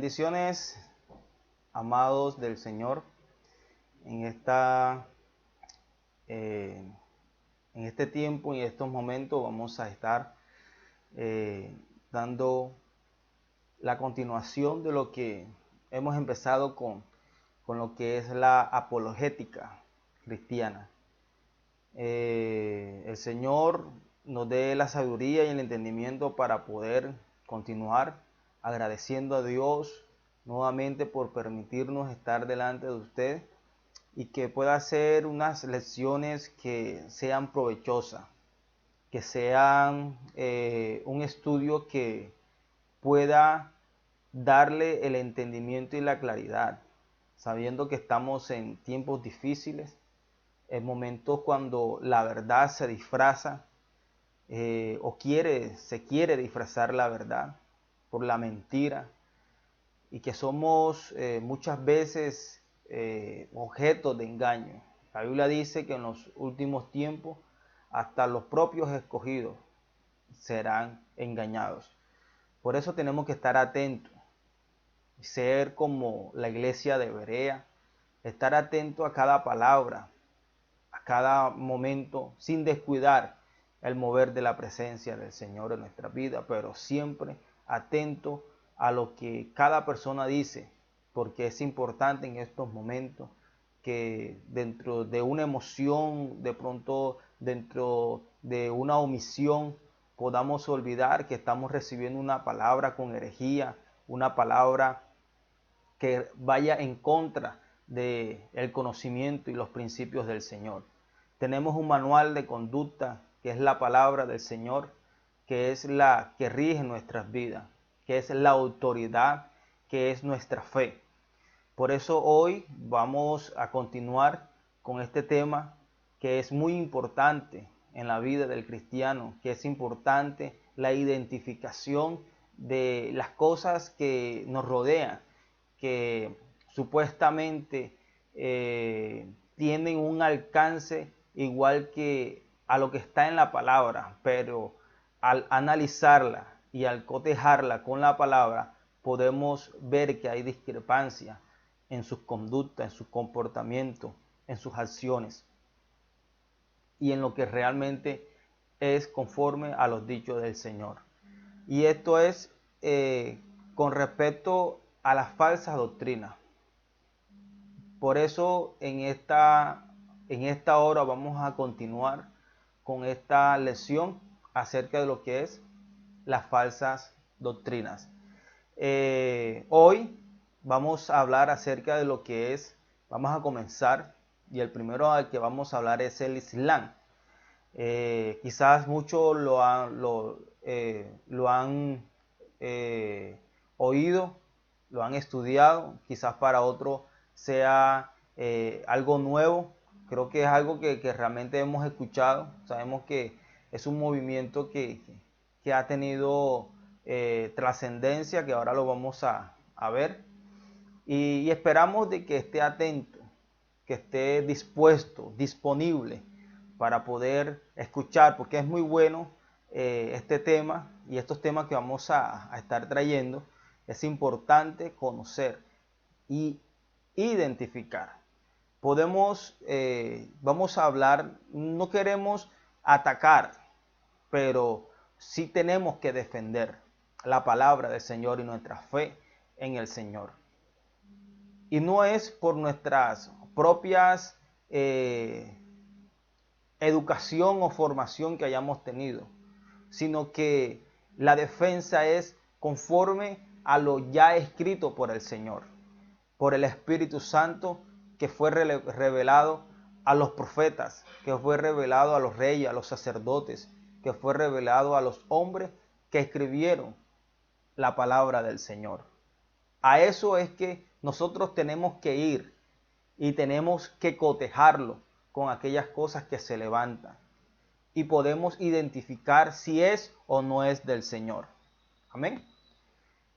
Bendiciones, amados del Señor, en en este tiempo y en estos momentos vamos a estar dando la continuación de lo que hemos empezado con lo que es la apologética cristiana. El Señor nos dé la sabiduría y el entendimiento para poder continuar agradeciendo a Dios nuevamente por permitirnos estar delante de usted y que pueda hacer unas lecciones que sean provechosas, que sean un estudio que pueda darle el entendimiento y la claridad, sabiendo que estamos en tiempos difíciles, en momentos cuando la verdad se disfraza se quiere disfrazar la verdad por la mentira, y que somos muchas veces objetos de engaño. La Biblia dice que en los últimos tiempos hasta los propios escogidos serán engañados. Por eso tenemos que estar atentos, ser como la iglesia de Berea, estar atento a cada palabra, a cada momento, sin descuidar el mover de la presencia del Señor en nuestra vida, pero siempre atento a lo que cada persona dice, porque es importante en estos momentos que dentro de una emoción, de pronto dentro de una omisión, podamos olvidar que estamos recibiendo una palabra con herejía, una palabra que vaya en contra del conocimiento y los principios del Señor. Tenemos un manual de conducta que es la palabra del Señor, que es la que rige nuestras vidas, que es la autoridad, que es nuestra fe. Por eso hoy vamos a continuar con este tema que es muy importante en la vida del cristiano, que es importante la identificación de las cosas que nos rodean, que supuestamente tienen un alcance igual que a lo que está en la palabra, pero al analizarla y al cotejarla con la palabra, podemos ver que hay discrepancia en sus conductas, en su comportamiento, en sus acciones y en lo que realmente es conforme a los dichos del Señor. Y esto es con respecto a las falsas doctrinas. Por eso en esta hora vamos a continuar con esta lección acerca de lo que es las falsas doctrinas. Hoy vamos a hablar acerca de lo que es, vamos a comenzar, y el primero al que vamos a hablar es el Islam. Quizás muchos lo han oído, lo han estudiado, quizás para otros sea algo nuevo. Creo que es algo que realmente hemos escuchado. Sabemos que es un movimiento que ha tenido trascendencia, que ahora lo vamos a ver. Y esperamos de que esté atento, que esté dispuesto, disponible para poder escuchar, porque es muy bueno este tema y estos temas que vamos a estar trayendo. Es importante conocer y identificar. Vamos a hablar, no queremos atacar, pero sí tenemos que defender la palabra del Señor y nuestra fe en el Señor. Y no es por nuestras propias educación o formación que hayamos tenido, sino que la defensa es conforme a lo ya escrito por el Señor, por el Espíritu Santo que fue revelado a los profetas, que fue revelado a los reyes, a los sacerdotes, que fue revelado a los hombres que escribieron la palabra del Señor. A eso es que nosotros tenemos que ir y tenemos que cotejarlo con aquellas cosas que se levantan y podemos identificar si es o no es del Señor. Amén.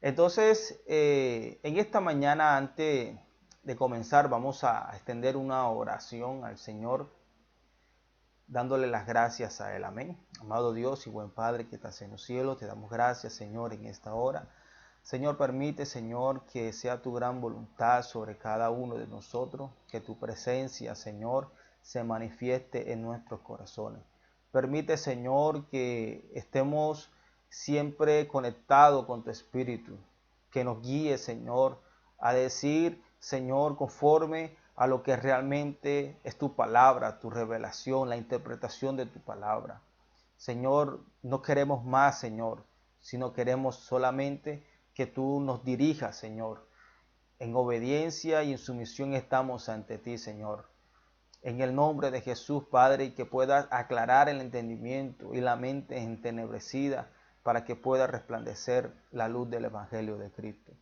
Entonces, en esta mañana, antes de comenzar, vamos a extender una oración al Señor, dándole las gracias a Él. Amén. Amado Dios y buen Padre que estás en los cielos, te damos gracias, Señor, en esta hora. Señor, permite, Señor, que sea tu gran voluntad sobre cada uno de nosotros, que tu presencia, Señor, se manifieste en nuestros corazones. Permite, Señor, que estemos siempre conectados con tu Espíritu, que nos guíe, Señor, a decir, Señor, conforme a lo que realmente es tu palabra, tu revelación, la interpretación de tu palabra. Señor, no queremos más, Señor, sino queremos solamente que tú nos dirijas, Señor. En obediencia y en sumisión estamos ante ti, Señor. En el nombre de Jesús, Padre, y que puedas aclarar el entendimiento y la mente entenebrecida para que pueda resplandecer la luz del Evangelio de Cristo.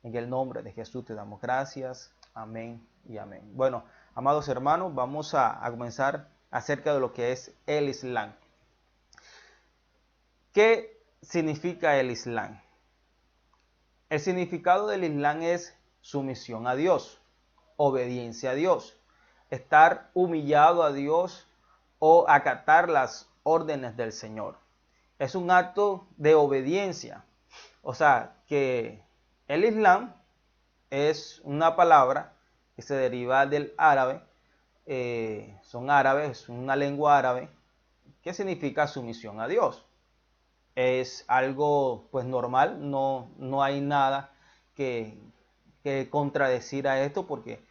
En el nombre de Jesús te damos gracias. Amén y amén. Bueno, amados hermanos, vamos a comenzar acerca de lo que es el Islam. ¿Qué significa el Islam? El significado del Islam es sumisión a Dios, obediencia a Dios, estar humillado a Dios o acatar las órdenes del Señor. Es un acto de obediencia. O sea, que el Islam es una palabra que se deriva del árabe, son árabes, es una lengua árabe, que significa sumisión a Dios. Es algo pues normal, no hay nada que contradecir a esto porque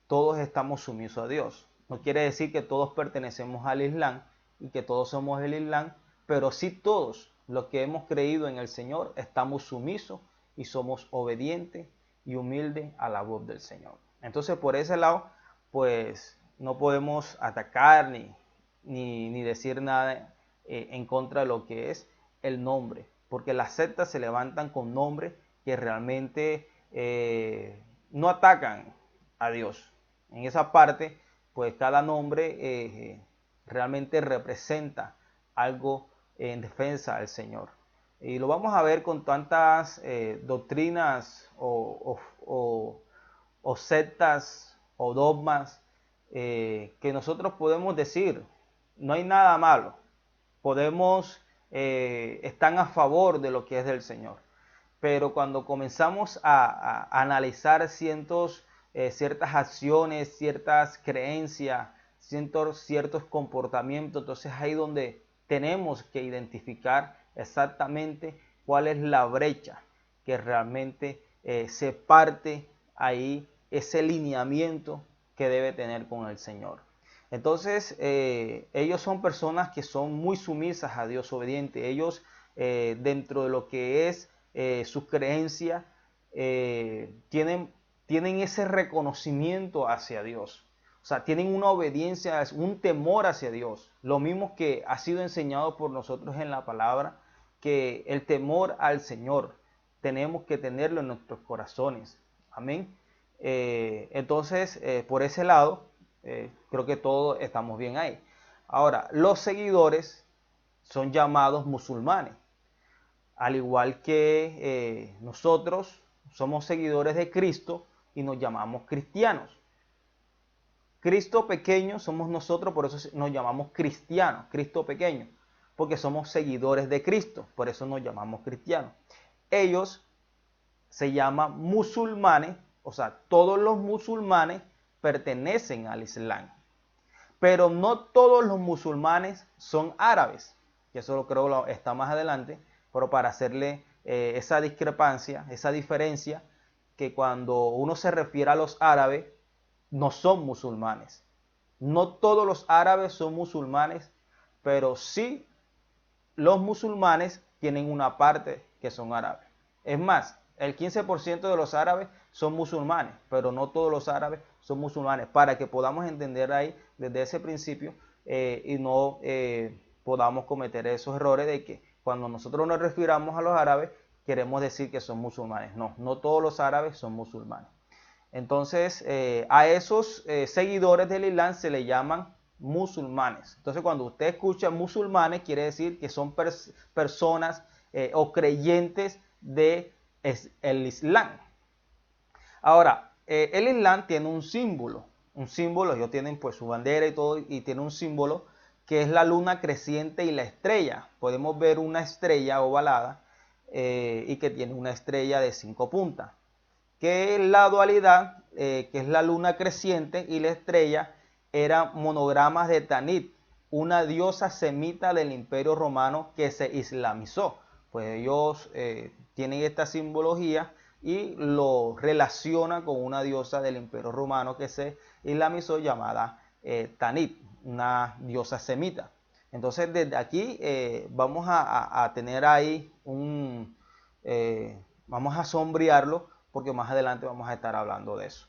todos estamos sumisos a Dios. No quiere decir que todos pertenecemos al Islam y que todos somos el Islam, pero sí todos los que hemos creído en el Señor estamos sumisos y somos obedientes y humildes a la voz del Señor. Entonces por ese lado pues no podemos atacar ni decir nada en contra de lo que es el nombre, porque las sectas se levantan con nombres que realmente no atacan a Dios. En esa parte, pues cada nombre realmente representa algo en defensa del Señor. Y lo vamos a ver con tantas doctrinas o sectas o dogmas que nosotros podemos decir, no hay nada malo. Podemos estar a favor de lo que es del Señor. Pero cuando comenzamos a analizar ciertas acciones, ciertas creencias, ciertos comportamientos, entonces ahí donde tenemos que identificar exactamente cuál es la brecha que realmente se parte ahí, ese lineamiento que debe tener con el Señor. Entonces, ellos son personas que son muy sumisas a Dios, obedientes. Ellos, dentro de lo que es sus creencias, tienen ese reconocimiento hacia Dios. O sea, tienen una obediencia, un temor hacia Dios. Lo mismo que ha sido enseñado por nosotros en la palabra, que el temor al Señor tenemos que tenerlo en nuestros corazones. Amén. Entonces, por ese lado, creo que todos estamos bien ahí. Ahora, los seguidores son llamados musulmanes. Al igual que nosotros somos seguidores de Cristo y nos llamamos cristianos. Cristo pequeño somos nosotros, por eso nos llamamos cristianos, Cristo pequeño, porque somos seguidores de Cristo, por eso nos llamamos cristianos. Ellos se llaman musulmanes, o sea, todos los musulmanes pertenecen al Islam. Pero no todos los musulmanes son árabes, que eso lo creo está más adelante, pero para hacerle esa discrepancia, esa diferencia, que cuando uno se refiere a los árabes, no son musulmanes. No todos los árabes son musulmanes, pero sí los musulmanes tienen una parte que son árabes. Es más, el 15% de los árabes son musulmanes, pero no todos los árabes son musulmanes, para que podamos entender ahí desde ese principio y no podamos cometer esos errores de que cuando nosotros nos refiramos a los árabes queremos decir que son musulmanes. No, no todos los árabes son musulmanes. Entonces, a esos seguidores del Islam se le llaman musulmanes. Entonces, cuando usted escucha musulmanes, quiere decir que son personas o creyentes del Islam. Ahora, el Islam tiene un símbolo, ellos tienen pues su bandera y todo, y tiene un símbolo que es la luna creciente y la estrella. Podemos ver una estrella ovalada y que tiene una estrella de 5 puntas. Que la dualidad, que es la luna creciente y la estrella, eran monogramas de Tanit, una diosa semita del Imperio Romano que se islamizó. Pues ellos tienen esta simbología y lo relacionan con una diosa del Imperio Romano que se islamizó llamada Tanit, una diosa semita. Entonces desde aquí vamos a tener ahí vamos a sombrearlo porque más adelante vamos a estar hablando de eso.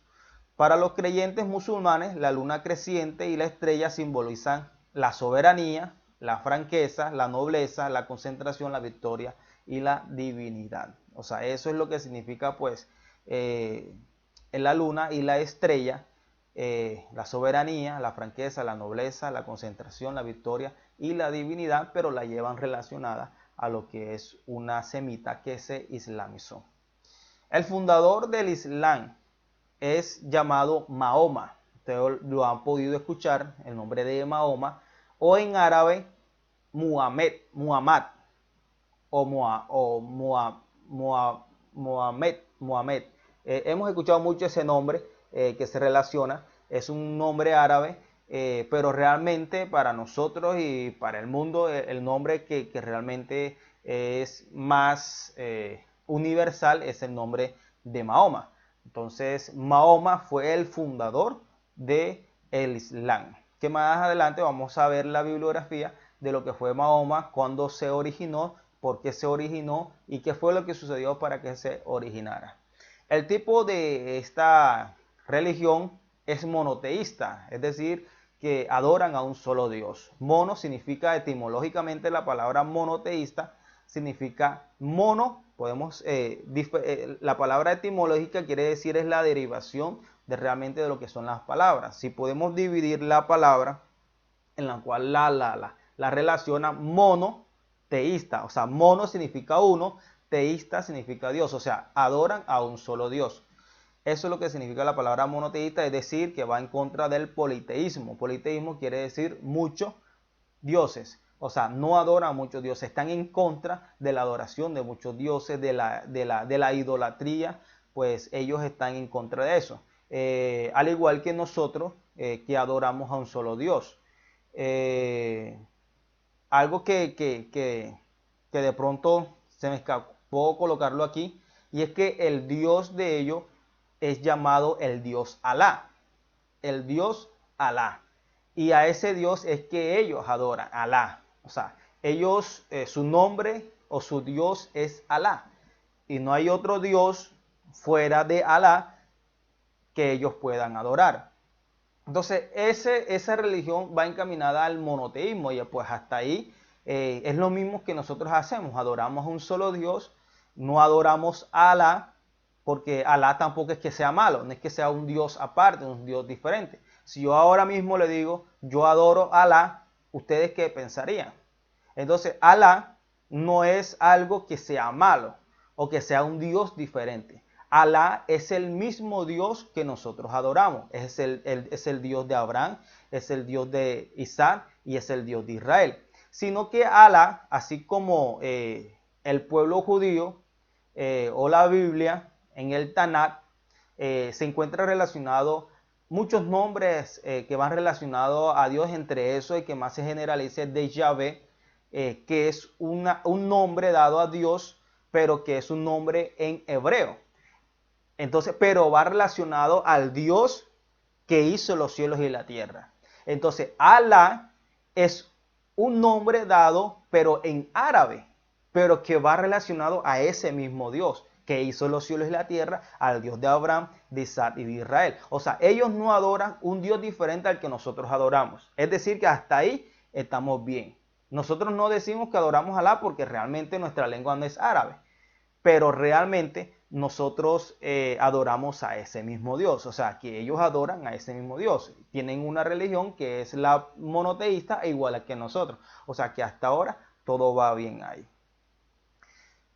Para los creyentes musulmanes, la luna creciente y la estrella simbolizan la soberanía, la franqueza, la nobleza, la concentración, la victoria y la divinidad. O sea, eso es lo que significa pues la luna y la estrella, la soberanía, la franqueza, la nobleza, la concentración, la victoria y la divinidad, pero la llevan relacionada a lo que es una semita que se islamizó. El fundador del Islam es llamado Mahoma. Ustedes lo han podido escuchar, el nombre de Mahoma, o en árabe Muhammad o Muhammad. Hemos escuchado mucho ese nombre que se relaciona, es un nombre árabe, pero realmente para nosotros y para el mundo el nombre que realmente es más universal es el nombre de Mahoma. Entonces Mahoma fue el fundador del Islam, que más adelante vamos a ver la bibliografía de lo que fue Mahoma, cuándo se originó, por qué se originó y qué fue lo que sucedió para que se originara. El tipo de esta religión es monoteísta, es decir, que adoran a un solo Dios. Mono significa etimológicamente la palabra monoteísta, significa mono, la palabra etimológica quiere decir es la derivación de realmente de lo que son las palabras. Si podemos dividir la palabra en la cual la relaciona monoteísta, o sea, mono significa uno, teísta significa Dios, o sea, adoran a un solo Dios. Eso es lo que significa la palabra monoteísta, es decir, que va en contra del politeísmo. Politeísmo quiere decir muchos dioses. O sea, no adoran a muchos dioses, están en contra de la adoración de muchos dioses, de la idolatría, pues ellos están en contra de eso. Al igual que nosotros, que adoramos a un solo Dios. Algo que de pronto se me escapó colocarlo aquí, y es que el Dios de ellos es llamado el Dios Alá. El Dios Alá. Y a ese Dios es que ellos adoran, Alá. O sea, ellos, su nombre o su Dios es Alá. Y no hay otro Dios fuera de Alá que ellos puedan adorar. Entonces, esa religión va encaminada al monoteísmo y pues hasta ahí es lo mismo que nosotros hacemos. Adoramos a un solo Dios, no adoramos a Alá, porque Alá tampoco es que sea malo, no es que sea un Dios aparte, un Dios diferente. Si yo ahora mismo le digo, yo adoro a Alá, ¿ustedes qué pensarían? Entonces, Alá no es algo que sea malo o que sea un Dios diferente. Alá es el mismo Dios que nosotros adoramos. Es el Dios de Abraham, es el Dios de Isaac y es el Dios de Israel. Sino que Alá, así como el pueblo judío o la Biblia, en el Tanakh, se encuentra relacionado muchos nombres que van relacionados a Dios, entre eso el que más se generaliza es de Yahvé, que es un nombre dado a Dios, pero que es un nombre en hebreo. Entonces, pero va relacionado al Dios que hizo los cielos y la tierra. Entonces, Alá es un nombre dado, pero en árabe, pero que va relacionado a ese mismo Dios que hizo los cielos y la tierra, al Dios de Abraham, de Isaac y de Israel. O sea, ellos no adoran un Dios diferente al que nosotros adoramos. Es decir, que hasta ahí estamos bien. Nosotros no decimos que adoramos a Alá porque realmente nuestra lengua no es árabe, pero realmente nosotros adoramos a ese mismo Dios. O sea, que ellos adoran a ese mismo Dios. Tienen una religión que es la monoteísta, igual que nosotros. O sea, que hasta ahora todo va bien ahí.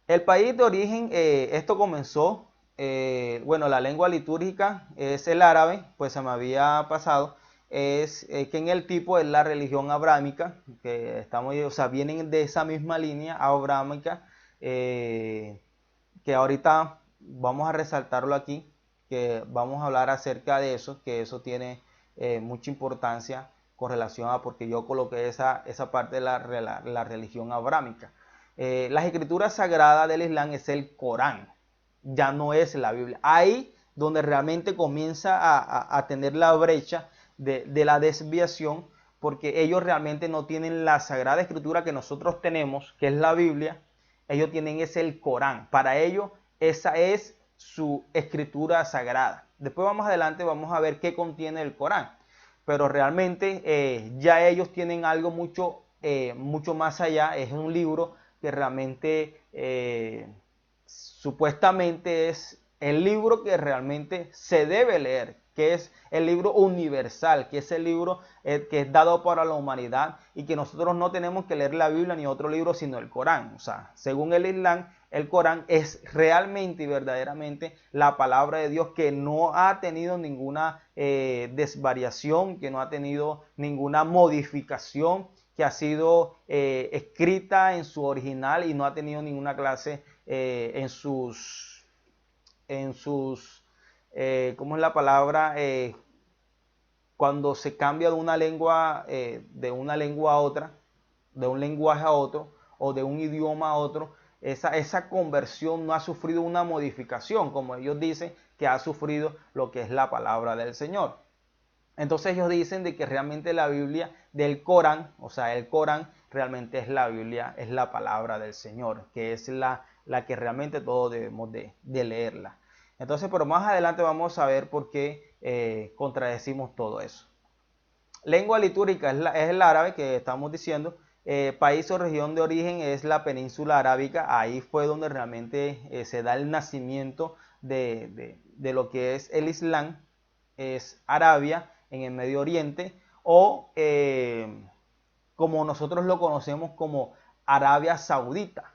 El país de origen, esto comenzó, bueno, la lengua litúrgica es el árabe, pues se me había pasado, es que en el tipo es la religión abrámica, que estamos, o sea, vienen de esa misma línea abrámica, que ahorita vamos a resaltarlo aquí, que vamos a hablar acerca de eso, que eso tiene mucha importancia con relación a, porque yo coloqué esa parte de la religión abrámica. Las escrituras sagradas del Islam es el Corán, ya no es la Biblia. Ahí donde realmente comienza a tener la brecha de la desviación, porque ellos realmente no tienen la sagrada escritura que nosotros tenemos, que es la Biblia. Ellos tienen es el Corán. Para ellos esa es su escritura sagrada. Después más adelante vamos a ver qué contiene el Corán. Pero realmente ya ellos tienen algo mucho más allá. Es un libro que realmente supuestamente es el libro que realmente se debe leer, que es el libro universal, que es el libro que es dado para la humanidad, y que nosotros no tenemos que leer la Biblia ni otro libro sino el Corán. O sea, según el Islam, el Corán es realmente y verdaderamente la palabra de Dios, que no ha tenido ninguna desvariación, que no ha tenido ninguna modificación, que ha sido escrita en su original y no ha tenido ninguna clase en sus, ¿cómo es la palabra? Cuando se cambia de una lengua a otra, de un lenguaje a otro, o de un idioma a otro, esa conversión no ha sufrido una modificación, como ellos dicen que ha sufrido lo que es la palabra del Señor. Entonces ellos dicen de que realmente la Biblia del Corán, o sea, el Corán realmente es la Biblia, es la palabra del Señor, que es la que realmente todos debemos de leerla. Entonces, pero más adelante vamos a ver por qué contradecimos todo eso. Lengua litúrgica es el árabe que estamos diciendo. País o región de origen es la península arábica. Ahí fue donde realmente se da el nacimiento de lo que es el Islam. Es Arabia en el Medio Oriente, o como nosotros lo conocemos como Arabia Saudita.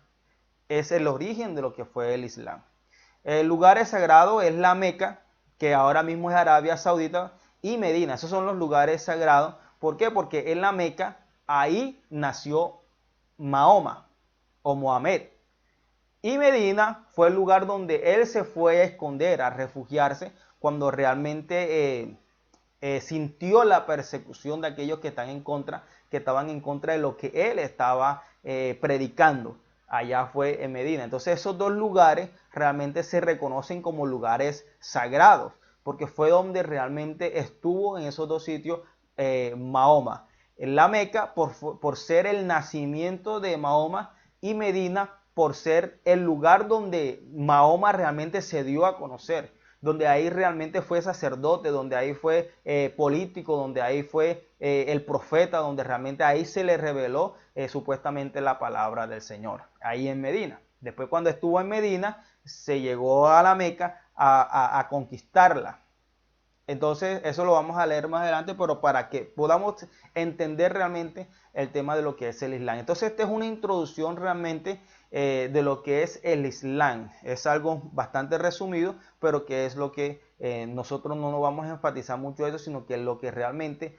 Es el origen de lo que fue el Islam. El lugar sagrado es la Meca, que ahora mismo es Arabia Saudita, y Medina. Esos son los lugares sagrados. ¿Por qué? Porque en la Meca, ahí nació Mahoma o Mohamed. Y Medina fue el lugar donde él se fue a esconder, a refugiarse, cuando realmente sintió la persecución de aquellos que estaban en contra de lo que él estaba predicando. Allá fue en Medina. Entonces esos dos lugares realmente se reconocen como lugares sagrados, porque fue donde realmente estuvo en esos dos sitios Mahoma. En la Meca por ser el nacimiento de Mahoma, y Medina por ser el lugar donde Mahoma realmente se dio a conocer, donde ahí realmente fue sacerdote, donde ahí fue político, donde ahí fue el profeta, donde realmente ahí se le reveló supuestamente la palabra del Señor, ahí en Medina. Después, cuando estuvo en Medina, se llegó a la Meca a conquistarla. Entonces, eso lo vamos a leer más adelante, pero para que podamos entender realmente el tema de lo que es el Islam. Entonces, esta es una introducción realmente de lo que es el Islam. Es algo bastante resumido, pero que es lo que nosotros no nos vamos a enfatizar mucho eso, sino que lo que realmente,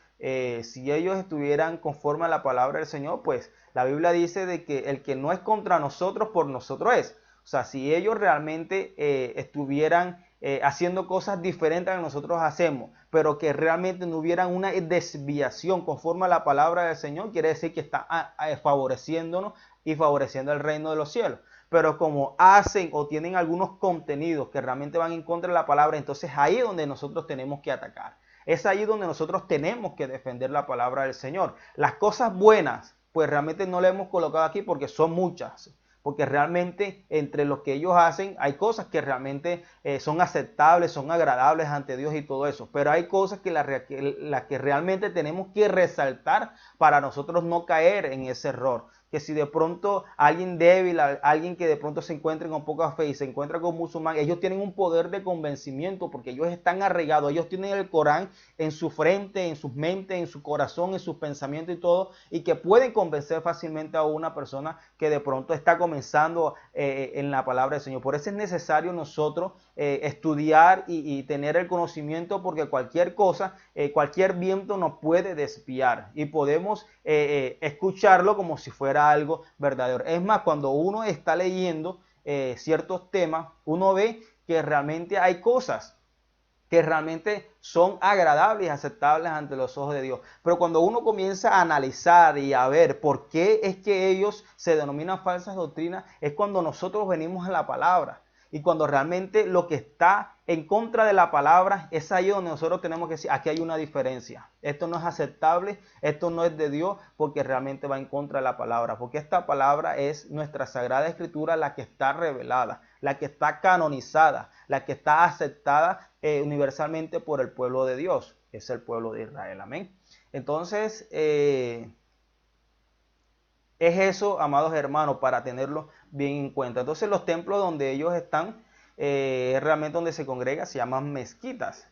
si ellos estuvieran conforme a la palabra del Señor, pues la Biblia dice de que el que no es contra nosotros, por nosotros es. O sea, si ellos realmente estuvieran haciendo cosas diferentes a lo que nosotros hacemos, pero que realmente no hubiera una desviación conforme a la palabra del Señor, quiere decir que está favoreciéndonos y favoreciendo el reino de los cielos. Pero como hacen o tienen algunos contenidos que realmente van en contra de la palabra, entonces ahí es donde nosotros tenemos que atacar. Es ahí donde nosotros tenemos que defender la palabra del Señor. Las cosas buenas, pues realmente no las hemos colocado aquí porque son muchas. Porque realmente entre lo que ellos hacen hay cosas que realmente son aceptables, son agradables ante Dios y todo eso. Pero hay cosas que las que realmente tenemos que resaltar para nosotros no caer en ese error. Que si de pronto alguien débil, alguien que de pronto se encuentre con poca fe y se encuentra con musulmán, ellos tienen un poder de convencimiento porque ellos están arraigados, ellos tienen el Corán en su frente, en sus mentes, en su corazón, en sus pensamientos y todo, y que pueden convencer fácilmente a una persona que de pronto está comenzando en la palabra del Señor. Por eso es necesario nosotros estudiar y tener el conocimiento, porque cualquier cosa, cualquier viento nos puede desviar y podemos escucharlo como si fuera algo verdadero. Es más, cuando uno está leyendo ciertos temas, uno ve que realmente hay cosas que realmente son agradables y aceptables ante los ojos de Dios. Pero cuando uno comienza a analizar y a ver por qué es que ellos se denominan falsas doctrinas, es cuando nosotros venimos a la palabra. Y cuando realmente lo que está en contra de la palabra es ahí donde nosotros tenemos que decir, aquí hay una diferencia. Esto no es aceptable, esto no es de Dios, porque realmente va en contra de la palabra. Porque esta palabra es nuestra Sagrada Escritura, la que está revelada, la que está canonizada, la que está aceptada universalmente por el pueblo de Dios, que es el pueblo de Israel. Amén. Entonces, es eso, amados hermanos, para tenerlo bien en cuenta. Entonces, los templos donde ellos están, realmente donde se congrega, se llaman mezquitas.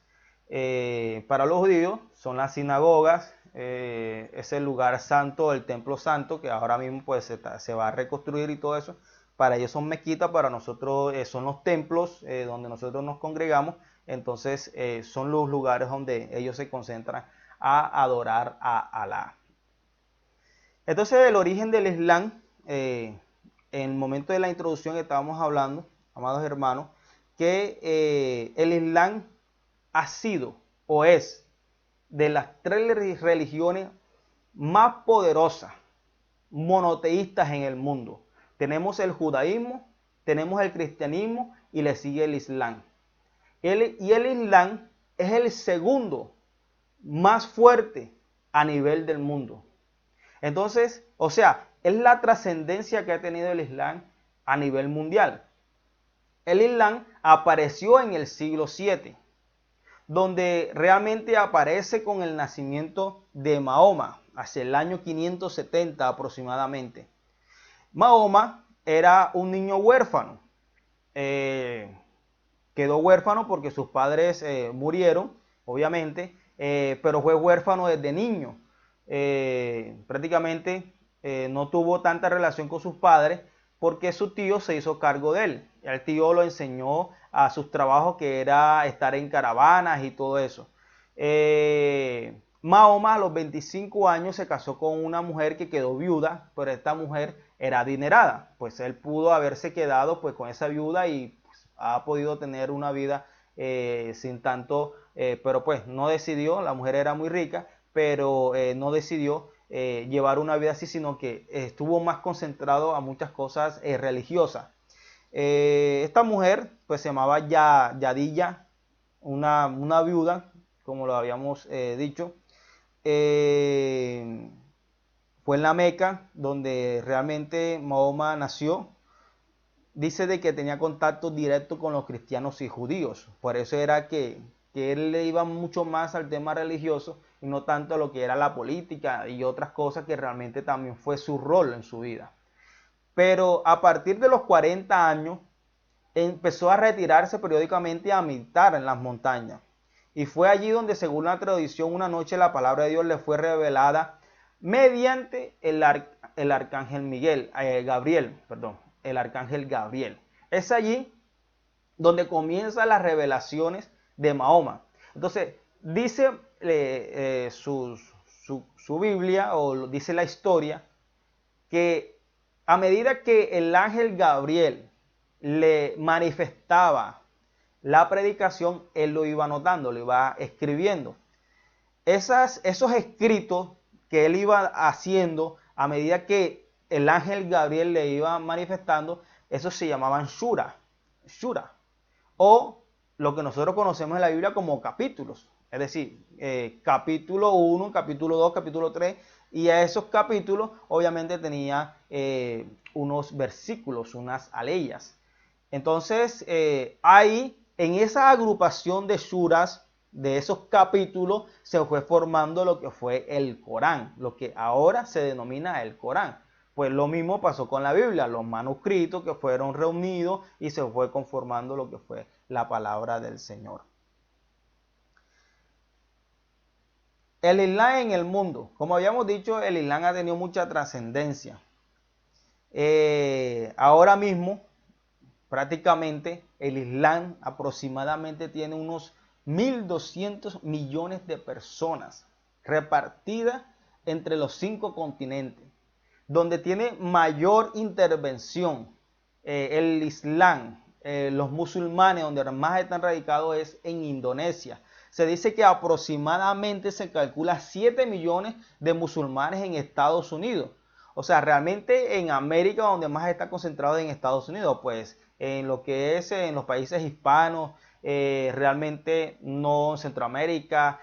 Para los judíos son las sinagogas, es el lugar santo, el templo santo, que ahora mismo pues se va a reconstruir y todo eso. Para ellos son mezquitas, para nosotros son los templos donde nosotros nos congregamos. Entonces son los lugares donde ellos se concentran a adorar a Alá. Entonces el origen del Islam, en el momento de la introducción estábamos hablando, amados hermanos, que el Islam ha sido o es de las tres religiones más poderosas, monoteístas en el mundo. Tenemos el judaísmo, tenemos el cristianismo y le sigue el Islam. Y el Islam es el segundo más fuerte a nivel del mundo. Entonces, o sea, es la trascendencia que ha tenido el Islam a nivel mundial. El Islam apareció en el siglo VII, donde realmente aparece con el nacimiento de Mahoma, hacia el año 570 aproximadamente. Mahoma era un niño huérfano. Quedó huérfano porque sus padres murieron, obviamente, pero fue huérfano desde niño. Prácticamente no tuvo tanta relación con sus padres porque su tío se hizo cargo de él. El tío lo enseñó a sus trabajos, que era estar en caravanas y todo eso. Mahoma a los 25 años se casó con una mujer que quedó viuda, pero esta mujer era adinerada. Pues él pudo haberse quedado pues con esa viuda y ha podido tener una vida sin tanto, pero pues no decidió, la mujer era muy rica, pero no decidió llevar una vida así, sino que estuvo más concentrado a muchas cosas religiosas. Esta mujer pues se llamaba Yadilla, una viuda, como lo habíamos dicho. Fue en la Meca donde realmente Mahoma nació. Dice de que tenía contacto directo con los cristianos y judíos. Por eso era que él le iba mucho más al tema religioso y no tanto a lo que era la política y otras cosas, que realmente también fue su rol en su vida. Pero a partir de los 40 años empezó a retirarse periódicamente a meditar en las montañas. Y fue allí donde, según la tradición, una noche la palabra de Dios le fue revelada mediante el arcángel el arcángel Gabriel. Es allí donde comienzan las revelaciones de Mahoma. Entonces, dice su Biblia, o dice la historia, que a medida que el ángel Gabriel le manifestaba la predicación, él lo iba anotando, lo iba escribiendo. Esos escritos que él iba haciendo a medida que el ángel Gabriel le iba manifestando, esos se llamaban shura, o lo que nosotros conocemos en la Biblia como capítulos. Es decir, capítulo 1, capítulo 2, capítulo 3, y a esos capítulos obviamente tenía unos versículos, unas aleyas. Entonces, ahí, en esa agrupación de shuras, de esos capítulos, se fue formando lo que fue el Corán, lo que ahora se denomina el Corán. Pues lo mismo pasó con la Biblia, los manuscritos que fueron reunidos y se fue conformando lo que fue la palabra del Señor. El Islam en el mundo. Como habíamos dicho, el Islam ha tenido mucha trascendencia. Ahora mismo, prácticamente, el Islam aproximadamente tiene unos 1.200 millones de personas repartidas entre los 5 continentes, donde tiene mayor intervención el Islam, los musulmanes, donde más están radicados es en Indonesia. Se dice que aproximadamente se calcula 7 millones de musulmanes en Estados Unidos. O sea, realmente en América donde más está concentrado en Estados Unidos, pues en lo que es en los países hispanos, realmente no en Centroamérica,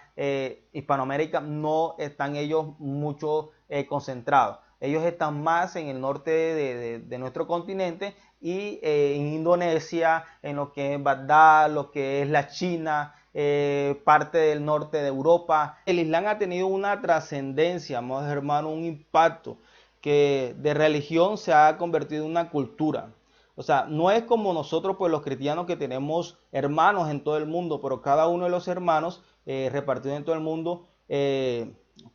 Hispanoamérica, no están ellos mucho concentrados. Ellos están más en el norte de nuestro continente y en Indonesia, en lo que es Bagdad, lo que es la China, parte del norte de Europa. El Islam ha tenido una trascendencia, amados hermanos, un impacto que de religión se ha convertido en una cultura. O sea, no es como nosotros, pues los cristianos que tenemos hermanos en todo el mundo, pero cada uno de los hermanos repartidos en todo el mundo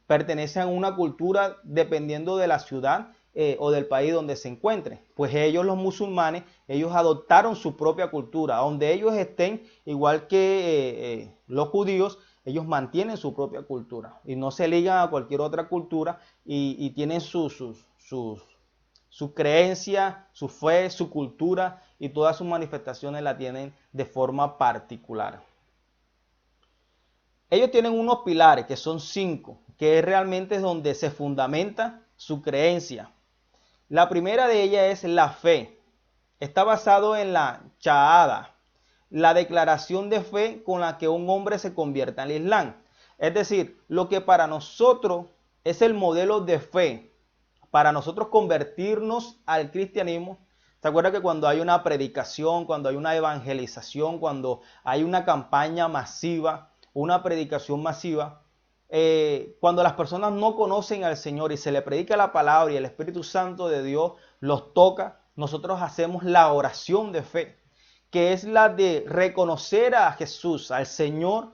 pertenecen a una cultura dependiendo de la ciudad o del país donde se encuentren. Pues ellos, los musulmanes, ellos adoptaron su propia cultura. Donde ellos estén, igual que los judíos, ellos mantienen su propia cultura y no se ligan a cualquier otra cultura y tienen su creencia, su fe, su cultura y todas sus manifestaciones la tienen de forma particular. Ellos tienen unos pilares que son 5, que es realmente donde se fundamenta su creencia. La primera de ellas es la fe. Está basado en la shahada, la declaración de fe con la que un hombre se convierta al Islam. Es decir, lo que para nosotros es el modelo de fe, para nosotros convertirnos al cristianismo. ¿Se acuerda que cuando hay una predicación, cuando hay una evangelización, cuando hay una campaña masiva, una predicación masiva, cuando las personas no conocen al Señor y se le predica la palabra y el Espíritu Santo de Dios los toca, nosotros hacemos la oración de fe, que es la de reconocer a Jesús, al Señor,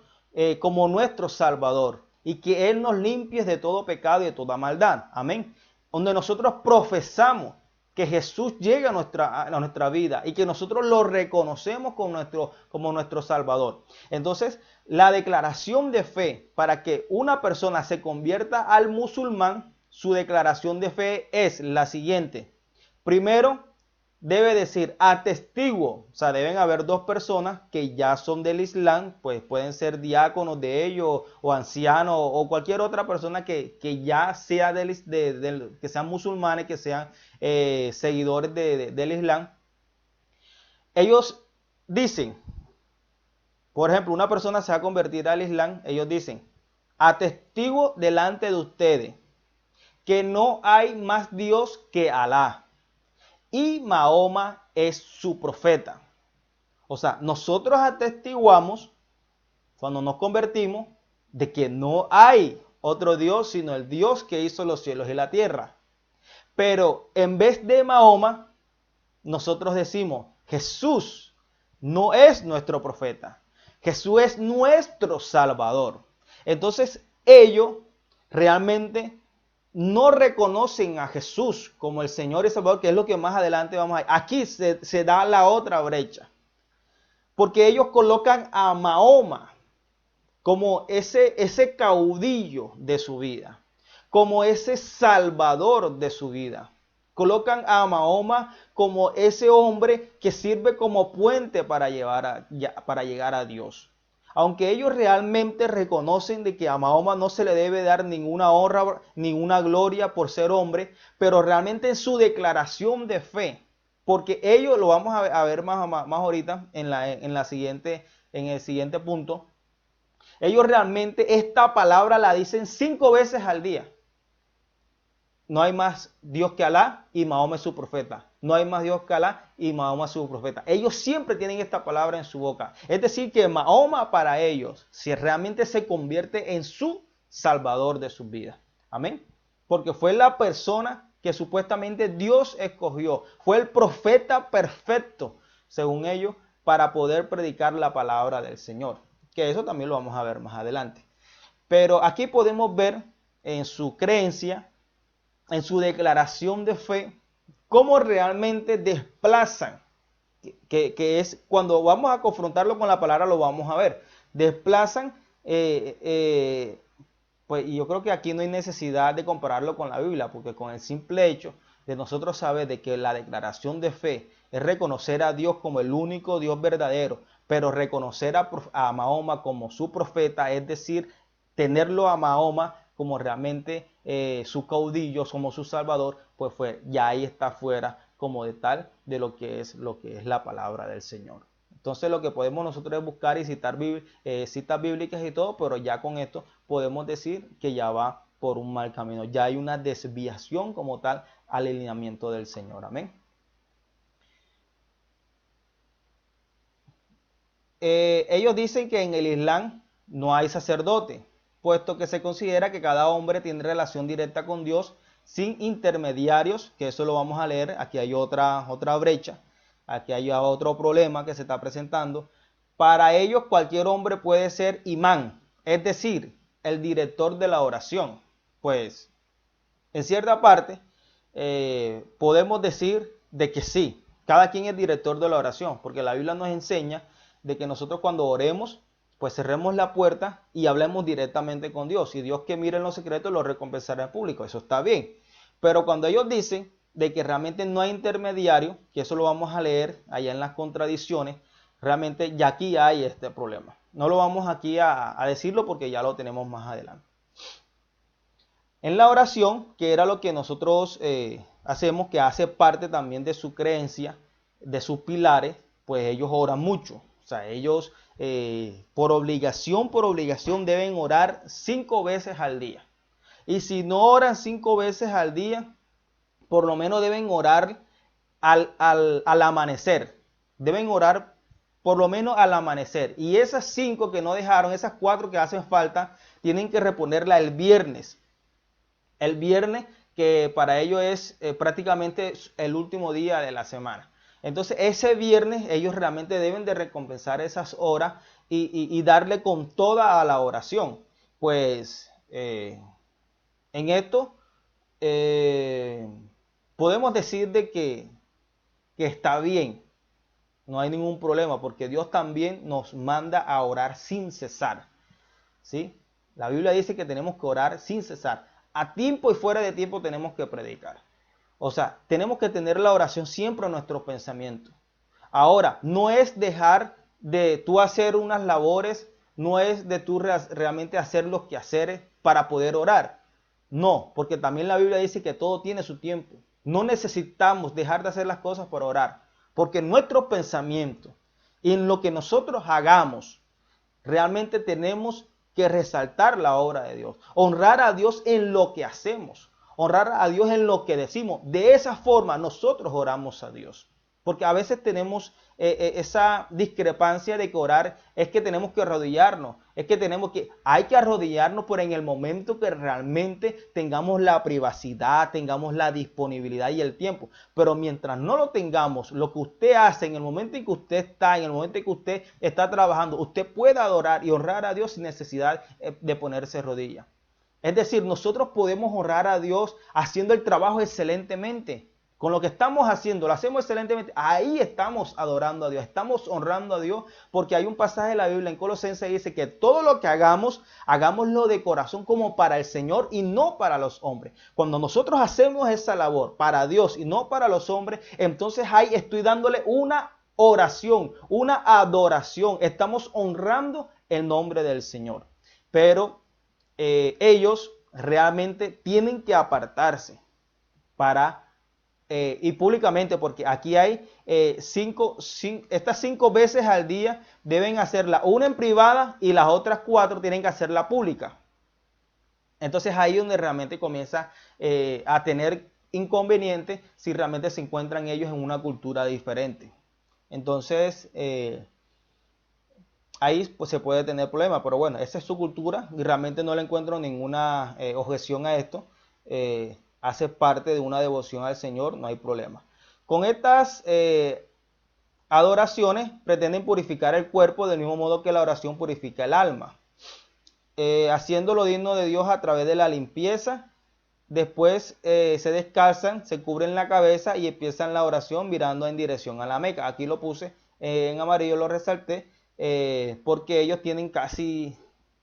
como nuestro Salvador y que Él nos limpie de todo pecado y de toda maldad. Amén. Donde nosotros profesamos que Jesús llega a nuestra vida y que nosotros lo reconocemos como nuestro Salvador. Entonces, la declaración de fe para que una persona se convierta al musulmán, su declaración de fe es la siguiente. Primero, debe decir atestiguo, o sea, deben haber 2 personas que ya son del Islam, pues pueden ser diáconos de ellos o ancianos o cualquier otra persona que ya sea que sean musulmanes, que sean seguidores del Islam. Ellos dicen, por ejemplo, una persona se va a convertir al Islam, ellos dicen, atestiguo delante de ustedes que no hay más Dios que Alá y Mahoma es su profeta. O sea, nosotros atestiguamos cuando nos convertimos de que no hay otro Dios sino el Dios que hizo los cielos y la tierra. Pero en vez de Mahoma, nosotros decimos, Jesús no es nuestro profeta. Jesús es nuestro Salvador. Entonces ellos realmente no reconocen a Jesús como el Señor y Salvador, que es lo que más adelante vamos a ver. Aquí se da la otra brecha. Porque ellos colocan a Mahoma como ese caudillo de su vida, como ese salvador de su vida. Colocan a Mahoma como ese hombre que sirve como puente para llegar a Dios. Aunque ellos realmente reconocen de que a Mahoma no se le debe dar ninguna honra, ninguna gloria por ser hombre, pero realmente en su declaración de fe, porque ellos lo vamos a ver más ahorita en el siguiente punto, ellos realmente esta palabra la dicen 5 veces al día. No hay más Dios que Alá y Mahoma es su profeta. No hay más Dios que Alá y Mahoma es su profeta. Ellos siempre tienen esta palabra en su boca. Es decir, que Mahoma para ellos, si realmente se convierte en su salvador de sus vidas. Amén. Porque fue la persona que supuestamente Dios escogió. Fue el profeta perfecto, según ellos, para poder predicar la palabra del Señor. Que eso también lo vamos a ver más adelante. Pero aquí podemos ver en su creencia, en su declaración de fe, cómo realmente desplazan, que es cuando vamos a confrontarlo con la palabra, lo vamos a ver. Desplazan, pues y yo creo que aquí no hay necesidad de compararlo con la Biblia, porque con el simple hecho de nosotros saber de que la declaración de fe es reconocer a Dios como el único Dios verdadero, pero reconocer a Mahoma como su profeta, es decir, tenerlo a Mahoma como realmente su caudillo, como su salvador, pues fue, ya ahí está fuera como de tal de lo que es la palabra del Señor. Entonces lo que podemos nosotros es buscar y citar citas bíblicas y todo, pero ya con esto podemos decir que ya va por un mal camino. Ya hay una desviación como tal al alineamiento del Señor. Amén. Ellos dicen que en el Islam no hay sacerdote, puesto que se considera que cada hombre tiene relación directa con Dios sin intermediarios, que eso lo vamos a leer. Aquí hay otra brecha, aquí hay otro problema que se está presentando. Para ellos cualquier hombre puede ser imán, es decir, el director de la oración. Pues en cierta parte podemos decir de que sí, cada quien es director de la oración, porque la Biblia nos enseña de que nosotros cuando oremos, pues cerremos la puerta y hablemos directamente con Dios. Y Dios que mire en los secretos lo recompensará en público. Eso está bien. Pero cuando ellos dicen de que realmente no hay intermediario, que eso lo vamos a leer allá en las contradicciones, realmente ya aquí hay este problema. No lo vamos aquí a decirlo porque ya lo tenemos más adelante. En la oración, que era lo que nosotros hacemos, que hace parte también de su creencia, de sus pilares, pues ellos oran mucho. O sea, ellos por obligación deben orar 5 veces al día. Y si no oran 5 veces al día, por lo menos deben orar al amanecer. Deben orar por lo menos al amanecer. Y esas 5 que no dejaron, esas 4 que hacen falta, tienen que reponerla el viernes. El viernes, que para ellos es prácticamente el último día de la semana. Entonces ese viernes ellos realmente deben de recompensar esas horas y darle con toda a la oración. Pues en esto podemos decir de que está bien, no hay ningún problema, porque Dios también nos manda a orar sin cesar. ¿Sí? La Biblia dice que tenemos que orar sin cesar. A tiempo y fuera de tiempo tenemos que predicar. O sea, tenemos que tener la oración siempre en nuestro pensamiento. Ahora, no es dejar de tú hacer unas labores, no es de tú realmente hacer los quehaceres para poder orar. No, porque también la Biblia dice que todo tiene su tiempo. No necesitamos dejar de hacer las cosas para orar, porque nuestro pensamiento y en lo que nosotros hagamos, realmente tenemos que resaltar la obra de Dios, honrar a Dios en lo que hacemos, honrar a Dios en lo que decimos. De esa forma nosotros oramos a Dios. Porque a veces tenemos esa discrepancia de que orar es que tenemos que arrodillarnos, hay que arrodillarnos, pero en el momento que realmente tengamos la privacidad, tengamos la disponibilidad y el tiempo. Pero mientras no lo tengamos, lo que usted hace en el momento en que usted está, en el momento en que usted está trabajando, usted puede adorar y honrar a Dios sin necesidad de ponerse rodillas. Es decir, nosotros podemos honrar a Dios haciendo el trabajo excelentemente. Con lo que estamos haciendo, lo hacemos excelentemente. Ahí estamos adorando a Dios, estamos honrando a Dios, porque hay un pasaje de la Biblia en Colosenses que dice que todo lo que hagamos, hagámoslo de corazón como para el Señor y no para los hombres. Cuando nosotros hacemos esa labor para Dios y no para los hombres, entonces ahí estoy dándole una oración, una adoración. Estamos honrando el nombre del Señor. Pero ellos realmente tienen que apartarse para y públicamente, porque aquí hay estas 5 veces al día deben hacerla una en privada y las otras 4 tienen que hacerla pública. Entonces ahí es donde realmente comienza a tener inconvenientes si realmente se encuentran ellos en una cultura diferente. Entonces ahí pues, se puede tener problemas, pero bueno, esa es su cultura y realmente no le encuentro ninguna objeción a esto. Hace parte de una devoción al Señor, no hay problema. Con estas adoraciones pretenden purificar el cuerpo del mismo modo que la oración purifica el alma, haciéndolo digno de Dios a través de la limpieza después se descalzan, se cubren la cabeza y empiezan la oración mirando en dirección a la Meca. Aquí lo puse en amarillo, lo resalté, porque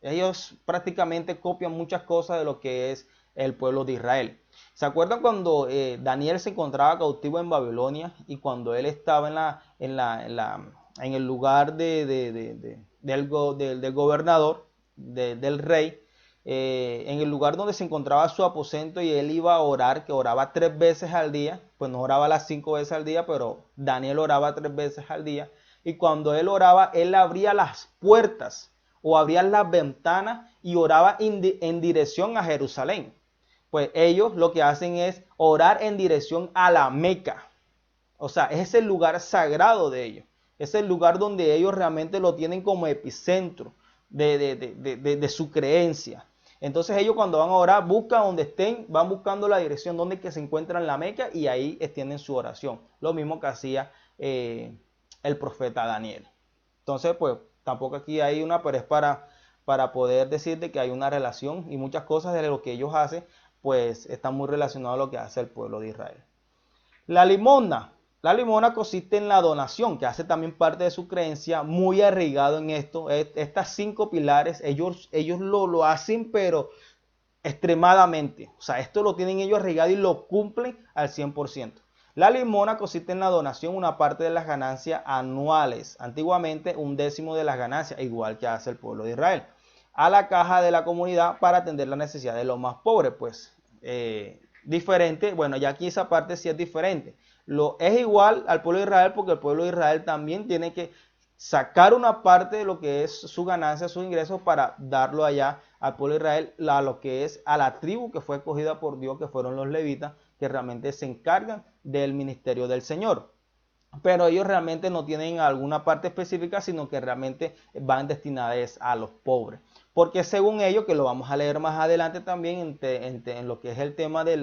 ellos prácticamente copian muchas cosas de lo que es el pueblo de Israel. ¿Se acuerdan cuando Daniel se encontraba cautivo en Babilonia y cuando él estaba en el lugar del gobernador, del rey, en el lugar donde se encontraba su aposento y él iba a orar, que oraba 3 veces al día, pues no oraba las 5 veces al día, pero Daniel oraba 3 veces al día, y cuando él oraba, él abría las puertas o abría las ventanas y oraba en dirección a Jerusalén. Pues ellos lo que hacen es orar en dirección a la Meca. O sea, es el lugar sagrado de ellos. Es el lugar donde ellos realmente lo tienen como epicentro de su creencia. Entonces ellos cuando van a orar, buscan donde estén, van buscando la dirección donde que se encuentra en la Meca y ahí extienden su oración. Lo mismo que hacía el profeta Daniel. Entonces, pues tampoco aquí hay una, pero es para poder decirte que hay una relación y muchas cosas de lo que ellos hacen, pues están muy relacionadas a lo que hace el pueblo de Israel. La limosna. La limosna consiste en la donación, que hace también parte de su creencia, muy arraigado en esto. Estas 5 pilares, ellos lo hacen, pero extremadamente. O sea, esto lo tienen ellos arraigado y lo cumplen al 100%. La limosna consiste en la donación, una parte de las ganancias anuales, antiguamente 1/10 de las ganancias, igual que hace el pueblo de Israel, a la caja de la comunidad para atender la necesidad de los más pobres. Pues diferente, bueno, ya aquí esa parte sí es diferente. Es igual al pueblo de Israel porque el pueblo de Israel también tiene que sacar una parte de lo que es su ganancia, sus ingresos para darlo allá al pueblo de Israel, a lo que es a la tribu que fue escogida por Dios, que fueron los levitas, que realmente se encargan del ministerio del Señor. Pero ellos realmente no tienen alguna parte específica, sino que realmente van destinadas a los pobres. Porque según ellos, que lo vamos a leer más adelante también en lo que es el tema de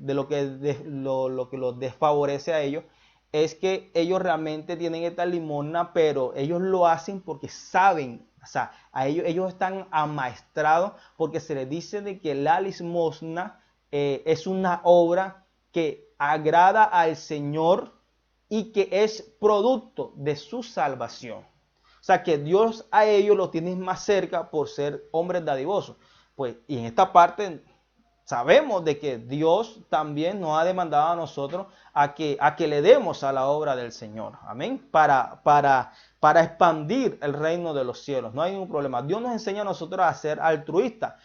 lo que los desfavorece a ellos, es que ellos realmente tienen esta limosna, pero ellos lo hacen porque saben, o sea, ellos están amaestrados porque se les dice de que la limosna es una obra que agrada al Señor y que es producto de su salvación. O sea, que Dios a ellos los tiene más cerca por ser hombres dadivosos. Pues, y en esta parte sabemos de que Dios también nos ha demandado a nosotros a que le demos a la obra del Señor. Amén. Para expandir el reino de los cielos. No hay ningún problema. Dios nos enseña a nosotros a ser altruistas.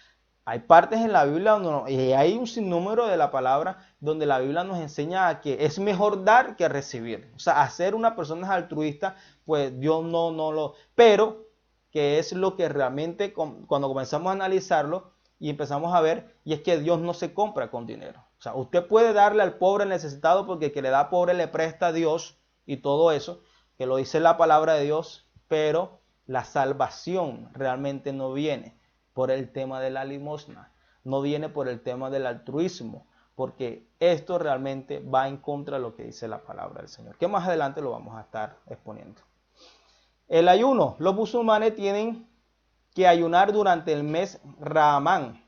Hay partes en la Biblia y hay un sinnúmero de la palabra donde la Biblia nos enseña a que es mejor dar que recibir. O sea, hacer una persona altruista, pues Dios no lo... Pero, que es lo que realmente cuando comenzamos a analizarlo y empezamos a ver, y es que Dios no se compra con dinero. O sea, usted puede darle al pobre necesitado porque el que le da pobre le presta a Dios y todo eso, que lo dice la palabra de Dios, pero la salvación realmente no viene por el tema de la limosna, no viene por el tema del altruismo, porque esto realmente va en contra de lo que dice la palabra del Señor, que más adelante lo vamos a estar exponiendo. El ayuno. Los musulmanes tienen que ayunar durante el mes Ramadán,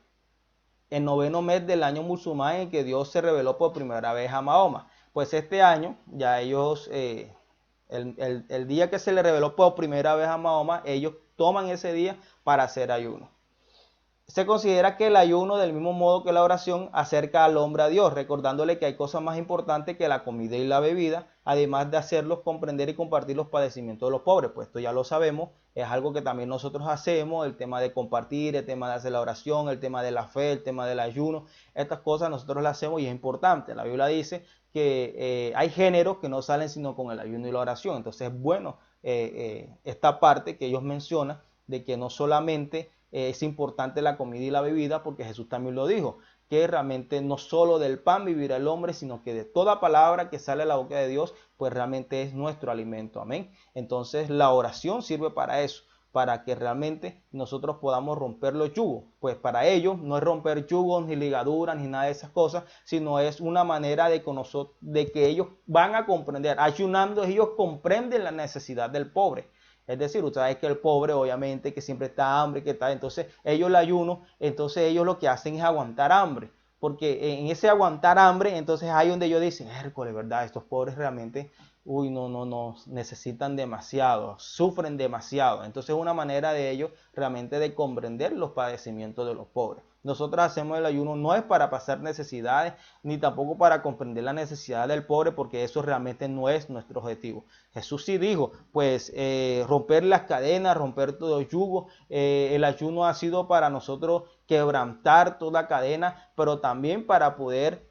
el 9º mes del año musulmán en que Dios se reveló por primera vez a Mahoma. Pues este año, ya ellos, el día que se le reveló por primera vez a Mahoma, ellos toman ese día para hacer ayuno. Se considera que el ayuno, del mismo modo que la oración, acerca al hombre a Dios, recordándole que hay cosas más importantes que la comida y la bebida, además de hacerlos comprender y compartir los padecimientos de los pobres. Pues esto ya lo sabemos, es algo que también nosotros hacemos, el tema de compartir, el tema de hacer la oración, el tema de la fe, el tema del ayuno, estas cosas nosotros las hacemos y es importante. La Biblia dice que hay géneros que no salen sino con el ayuno y la oración, entonces es bueno esta parte que ellos mencionan, de que no solamente es importante la comida y la bebida, porque Jesús también lo dijo, que realmente no solo del pan vivirá el hombre, sino que de toda palabra que sale a la boca de Dios, pues realmente es nuestro alimento. Amén. Entonces la oración sirve para eso, para que realmente nosotros podamos romper los yugos. Pues para ellos no es romper yugos, ni ligaduras, ni nada de esas cosas, sino es una manera de que ellos van a comprender. Ayunando ellos comprenden la necesidad del pobre. Es decir, usted sabe que el pobre obviamente que siempre está hambre, que está, entonces ellos el ayuno, entonces ellos lo que hacen es aguantar hambre. Porque en ese aguantar hambre, entonces hay donde ellos dicen, Hércules, ¿verdad? Estos pobres realmente, uy, no, necesitan demasiado, sufren demasiado. Entonces es una manera de ellos realmente de comprender los padecimientos de los pobres. Nosotros hacemos el ayuno no es para pasar necesidades, ni tampoco para comprender la necesidad del pobre, porque eso realmente no es nuestro objetivo. Jesús sí dijo, pues romper las cadenas, romper todo yugo. El ayuno ha sido para nosotros quebrantar toda cadena, pero también para poder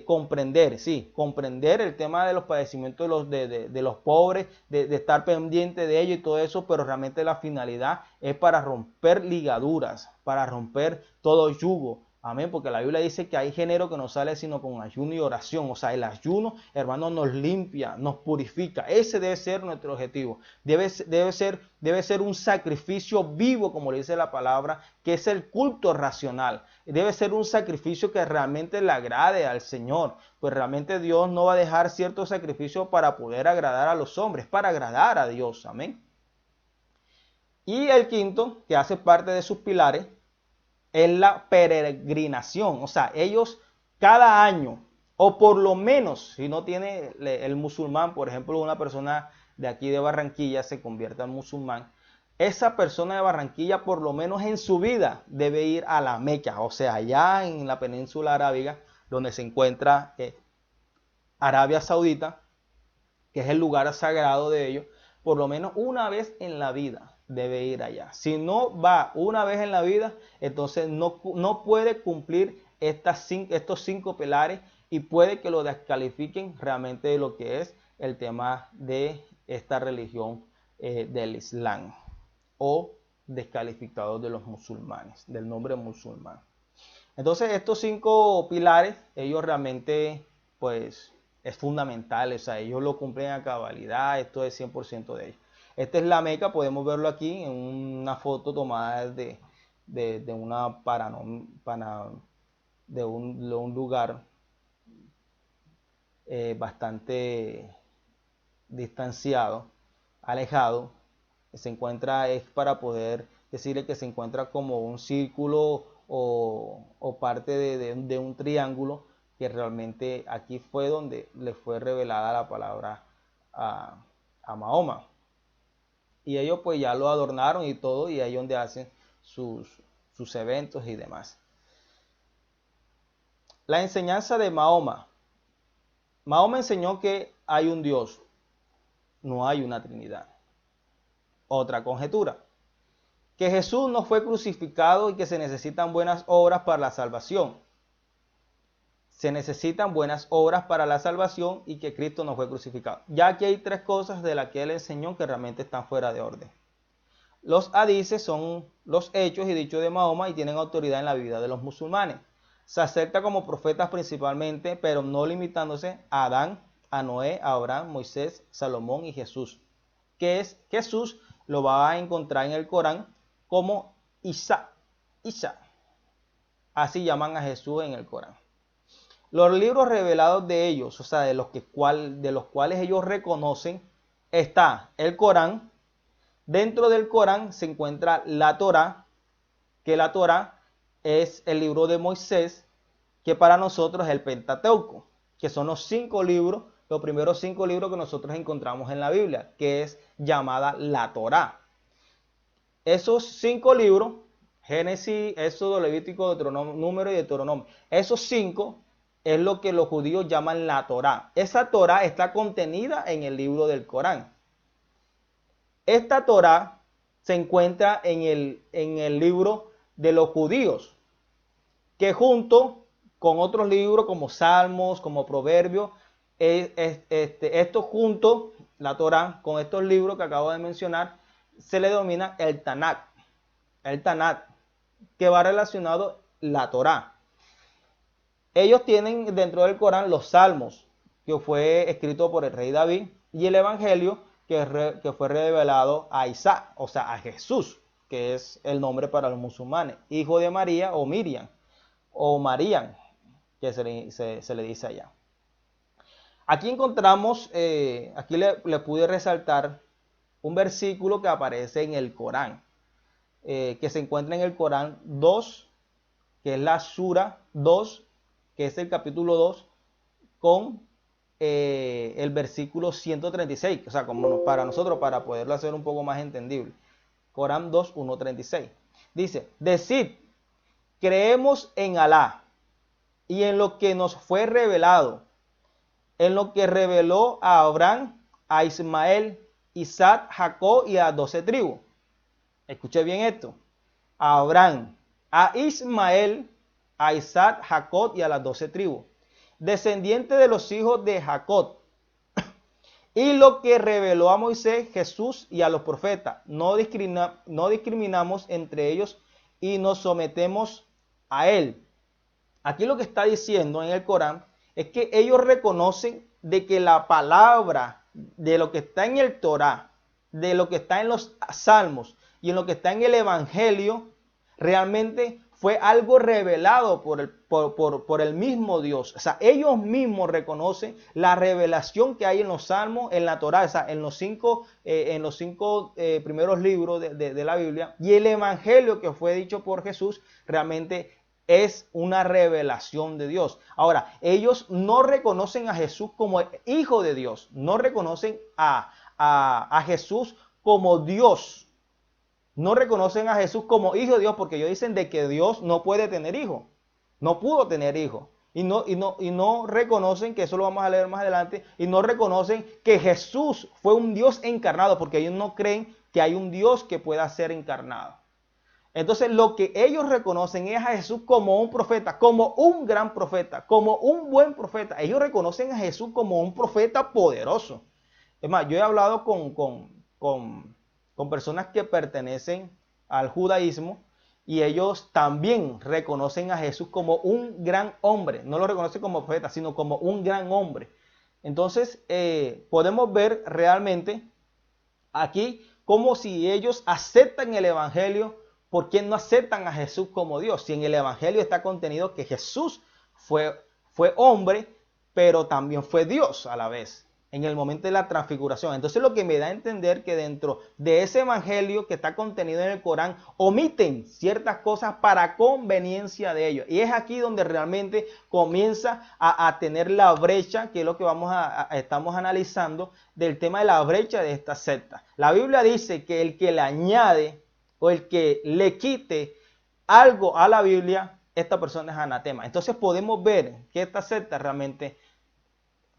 comprender, sí, comprender el tema de los padecimientos de los pobres, de estar pendiente de ello y todo eso, pero realmente la finalidad es para romper ligaduras, para romper todo yugo. Amén, porque la Biblia dice que hay género que no sale sino con ayuno y oración. O sea, el ayuno, hermano, nos limpia, nos purifica. Ese debe ser nuestro objetivo. Debe ser un sacrificio vivo, como le dice la palabra, que es el culto racional. Debe ser un sacrificio que realmente le agrade al Señor. Pues realmente Dios no va a dejar cierto sacrificio para poder agradar a los hombres, para agradar a Dios. Amén. Y el quinto, que hace parte de sus pilares, es la peregrinación. O sea, ellos cada año, o por lo menos, si no tiene el musulmán, por ejemplo, una persona de aquí de Barranquilla se convierte en musulmán, esa persona de Barranquilla por lo menos en su vida debe ir a la Meca, o sea, allá en la península arábiga, donde se encuentra Arabia Saudita, que es el lugar sagrado de ellos, por lo menos una vez en la vida debe ir allá. Si no va una vez en la vida, entonces no puede cumplir estos 5 pilares y puede que lo descalifiquen realmente de lo que es el tema de esta religión del Islam o descalificado de los musulmanes, del nombre musulmán. Entonces estos 5 pilares, ellos realmente pues es fundamental, o sea, ellos lo cumplen a cabalidad, esto es 100% de ellos. Esta es la Meca, podemos verlo aquí en una foto tomada de un lugar bastante distanciado, alejado. Se encuentra, es para poder decirle que se encuentra como un círculo o parte de un triángulo, que realmente aquí fue donde le fue revelada la palabra a Mahoma. Y ellos pues ya lo adornaron y todo, y ahí es donde hacen sus eventos y demás. La enseñanza de Mahoma. Mahoma enseñó que hay un Dios, no hay una Trinidad. Otra conjetura, que Jesús no fue crucificado y que se necesitan buenas obras para la salvación. Se necesitan buenas obras para la salvación y que Cristo no fue crucificado. Ya aquí hay 3 cosas de las que él enseñó que realmente están fuera de orden. Los hadices son los hechos y dichos de Mahoma y tienen autoridad en la vida de los musulmanes. Se acepta como profetas principalmente, pero no limitándose a Adán, a Noé, a Abraham, Moisés, Salomón y Jesús. Que es Jesús, lo va a encontrar en el Corán como Isa. Así llaman a Jesús en el Corán. Los libros revelados de ellos, o sea, de los cuales ellos reconocen, está el Corán. Dentro del Corán se encuentra la Torá, que la Torá es el libro de Moisés, que para nosotros es el Pentateuco, que son los 5 libros, los primeros 5 libros que nosotros encontramos en la Biblia, que es llamada la Torá. Esos 5 libros, Génesis, Éxodo, Levítico, Deuteronomio, Número y Deuteronomio, esos 5 es lo que los judíos llaman la Torá. Esa Torá está contenida en el libro del Corán. Esta Torá se encuentra en el libro de los judíos, que junto con otros libros como Salmos, como Proverbios, esto junto, la Torá, con estos libros que acabo de mencionar, se le denomina el Tanakh. El Tanakh, que va relacionado la Torá. Ellos tienen dentro del Corán los Salmos, que fue escrito por el rey David, y el Evangelio, que fue revelado a Isa, o sea, a Jesús, que es el nombre para los musulmanes, hijo de María o Miriam, o Marían, que se le dice allá. Aquí encontramos, aquí le pude resaltar un versículo que aparece en el Corán, que se encuentra en el Corán 2, que es la Sura 2, que es el capítulo 2, con el versículo 136, o sea, como para nosotros, para poderlo hacer un poco más entendible. Corán 2, 1:36. Dice, decid, creemos en Alá y en lo que nos fue revelado, en lo que reveló a Abraham, a Ismael, Isaac, Jacob y a 12 tribus. Escuche bien esto. A Abraham, a Ismael, a Isaac, Jacob y a las 12 tribus, descendientes de los hijos de Jacob, y lo que reveló a Moisés, Jesús y a los profetas. No discriminamos entre ellos y nos sometemos a él. Aquí lo que está diciendo en el Corán es que ellos reconocen de que la palabra de lo que está en el Torá, de lo que está en los Salmos y en lo que está en el Evangelio, realmente fue algo revelado por el mismo Dios. O sea, ellos mismos reconocen la revelación que hay en los Salmos, en la Torá, o sea, en los cinco primeros libros de la Biblia, y el Evangelio que fue dicho por Jesús realmente es una revelación de Dios. Ahora, ellos no reconocen a Jesús como hijo de Dios, no reconocen a Jesús como Dios. No reconocen a Jesús como hijo de Dios porque ellos dicen de que Dios no puede tener hijo. No pudo tener hijo. Y no reconocen, que eso lo vamos a leer más adelante, y no reconocen que Jesús fue un Dios encarnado porque ellos no creen que hay un Dios que pueda ser encarnado. Entonces lo que ellos reconocen es a Jesús como un profeta, como un gran profeta, como un buen profeta. Ellos reconocen a Jesús como un profeta poderoso. Es más, yo he hablado con personas que pertenecen al judaísmo y ellos también reconocen a Jesús como un gran hombre. No lo reconocen como profeta, sino como un gran hombre. Entonces podemos ver realmente aquí como si ellos aceptan el evangelio, ¿por qué no aceptan a Jesús como Dios? Si en el evangelio está contenido que Jesús fue hombre, pero también fue Dios a la vez, en el momento de la transfiguración. Entonces lo que me da a entender que dentro de ese evangelio que está contenido en el Corán, omiten ciertas cosas para conveniencia de ellos. Y es aquí donde realmente comienza a tener la brecha, que es lo que estamos analizando, del tema de la brecha de esta secta. La Biblia dice que el que le añade o el que le quite algo a la Biblia, esta persona es anatema. Entonces podemos ver que esta secta realmente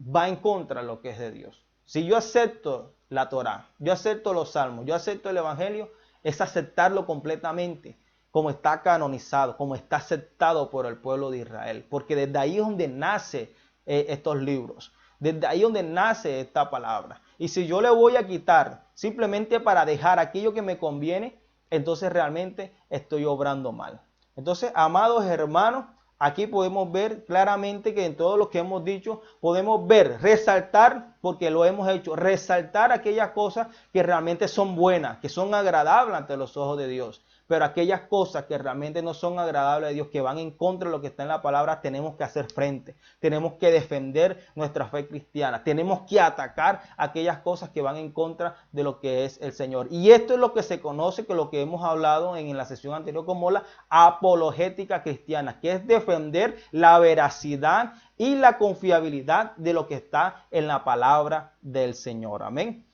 va en contra de lo que es de Dios. Si yo acepto la Torá, yo acepto los Salmos, yo acepto el Evangelio, es aceptarlo completamente, como está canonizado, como está aceptado por el pueblo de Israel. Porque desde ahí es donde nace estos libros. Desde ahí es donde nace esta palabra. Y si yo le voy a quitar simplemente para dejar aquello que me conviene, entonces realmente estoy obrando mal. Entonces, amados hermanos, aquí podemos ver claramente que en todo lo que hemos dicho, podemos ver, resaltar, porque lo hemos hecho, resaltar aquellas cosas que realmente son buenas, que son agradables ante los ojos de Dios. Pero aquellas cosas que realmente no son agradables a Dios, que van en contra de lo que está en la palabra, tenemos que hacer frente. Tenemos que defender nuestra fe cristiana. Tenemos que atacar aquellas cosas que van en contra de lo que es el Señor. Y esto es lo que se conoce, que lo que hemos hablado en la sesión anterior como la apologética cristiana, que es defender la veracidad y la confiabilidad de lo que está en la palabra del Señor. Amén.